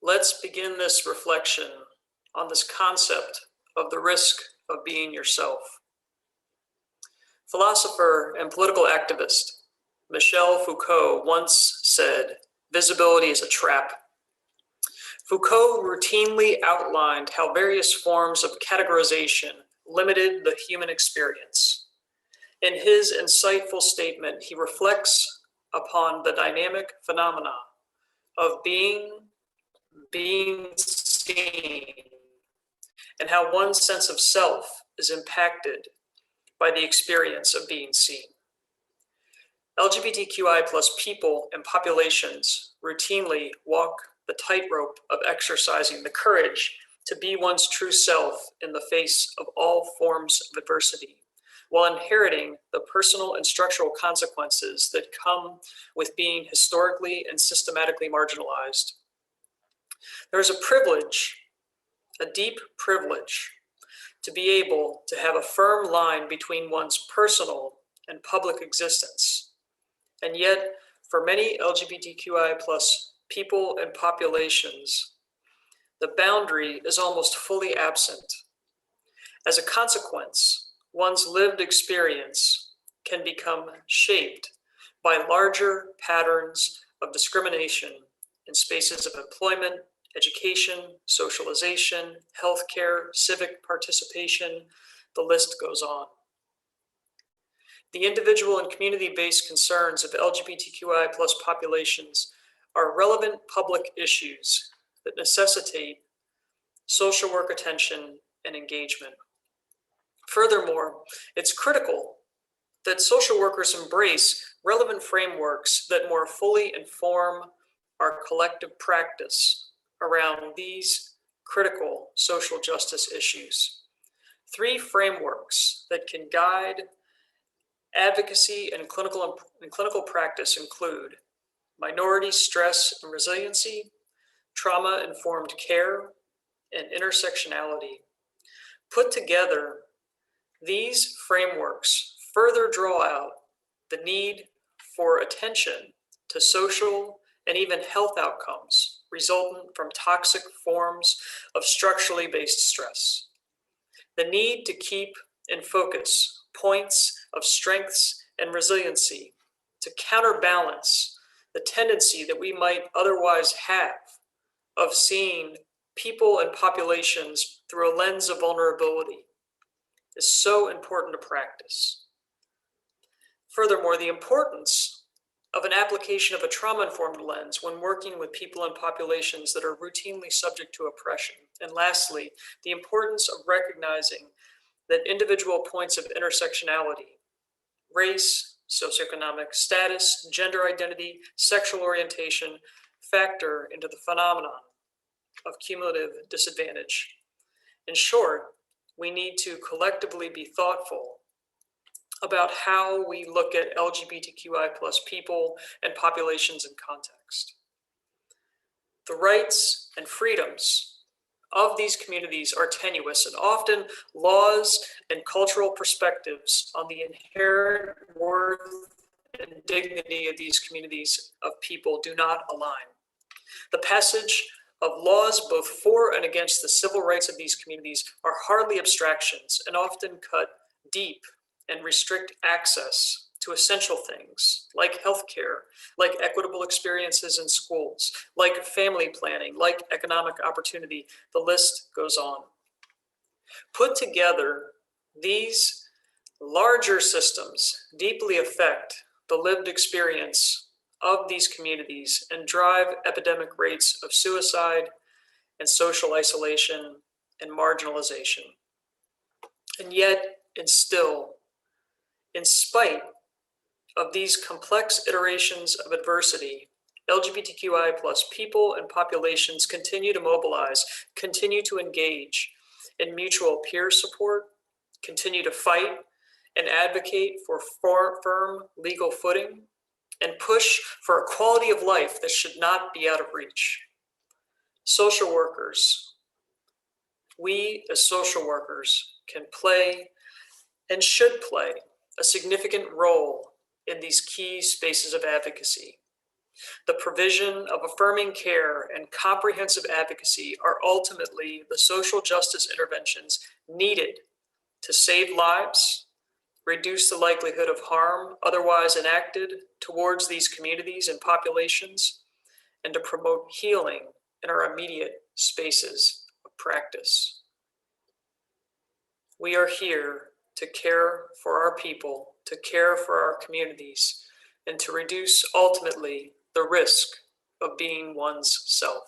Let's begin this reflection on this concept of the risk of being yourself. Philosopher and political activist Michel Foucault once said, "Visibility is a trap." Foucault routinely outlined how various forms of categorization limited the human experience. In his insightful statement, he reflects upon the dynamic phenomena of being seen, and how one's sense of self is impacted by the experience of being seen. LGBTQI plus people and populations routinely walk the tightrope of exercising the courage to be one's true self in the face of all forms of adversity, while inheriting the personal and structural consequences that come with being historically and systematically marginalized. There is a privilege, a deep privilege, to be able to have a firm line between one's personal and public existence. And yet, for many LGBTQI plus people and populations, the boundary is almost fully absent. As a consequence, one's lived experience can become shaped by larger patterns of discrimination in spaces of employment, education, socialization, healthcare, civic participation, the list goes on. The individual and community-based concerns of LGBTQI plus populations are relevant public issues that necessitate social work attention and engagement. Furthermore, it's critical that social workers embrace relevant frameworks that more fully inform our collective practice around these critical social justice issues. 3 frameworks that can guide advocacy and clinical practice include minority stress and resiliency, trauma-informed care, and intersectionality. Put together, these frameworks further draw out the need for attention to social and even health outcomes resultant from toxic forms of structurally based stress. The need to keep in focus points of strengths and resiliency to counterbalance the tendency that we might otherwise have of seeing people and populations through a lens of vulnerability is so important to practice. Furthermore, the importance of an application of a trauma-informed lens when working with people and populations that are routinely subject to oppression. And lastly, the importance of recognizing that individual points of intersectionality, race, socioeconomic status, gender identity, sexual orientation, factor into the phenomenon of cumulative disadvantage. In short, we need to collectively be thoughtful about how we look at LGBTQI plus people and populations in context. The rights and freedoms of these communities are tenuous, and often laws and cultural perspectives on the inherent worth and dignity of these communities of people do not align. The passage of laws both for and against the civil rights of these communities are hardly abstractions and often cut deep and restrict access to essential things like healthcare, like equitable experiences in schools, like family planning, like economic opportunity. The list goes on. Put together, these larger systems deeply affect the lived experience of these communities and drive epidemic rates of suicide and social isolation and marginalization. And yet, and still, in spite of these complex iterations of adversity, LGBTQI plus people and populations continue to mobilize, continue to engage in mutual peer support, continue to fight and advocate for firm legal footing, and push for a quality of life that should not be out of reach. Social workers, we as social workers can play and should play a significant role in these key spaces of advocacy. The provision of affirming care and comprehensive advocacy are ultimately the social justice interventions needed to save lives, reduce the likelihood of harm otherwise enacted towards these communities and populations, and to promote healing in our immediate spaces of practice. We are here to care for our people, to care for our communities, and to reduce ultimately the risk of being one's self.